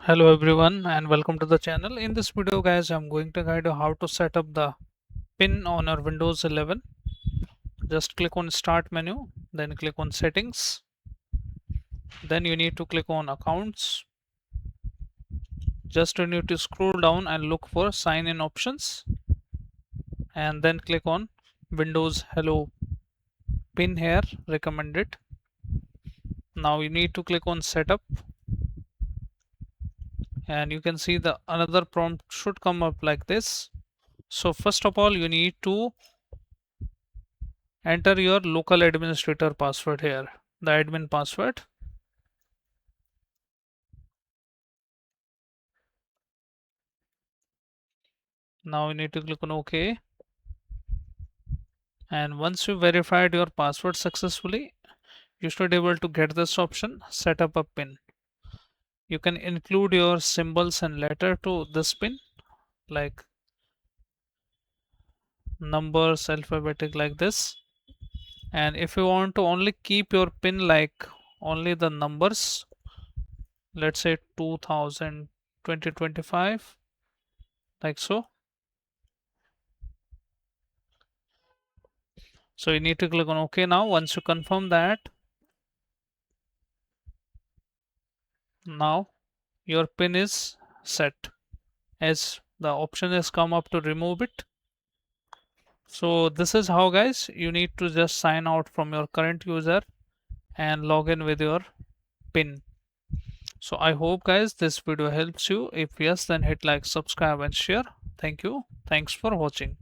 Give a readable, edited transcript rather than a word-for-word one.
Hello everyone and welcome to the channel. In this video guys, I'm going to guide you how to set up the pin on your Windows 11. Just click on start menu, then click on settings. Then you need to click on accounts. Just you need to scroll down and look for sign in options and then click on Windows Hello pin here recommended. Now you need to click on setup and you can see the another prompt should come up like this. So first of all you need to enter your local administrator password here, the admin password. Now you need to click on OK. And once you verified your password successfully, you should be able to get this option, set up a pin. You can include your symbols and letter to this pin, like numbers, alphabetic like this. And if you want to only keep your pin like only the numbers, let's say 2000, 2025, like so. So you need to click on OK now. Once you confirm that, now your pin is set as the option has come up to remove it. So this is how guys you need to just sign out from your current user and log in with your pin. So I hope guys this video helps you. If yes, then hit like, subscribe and share. Thank you. Thanks for watching.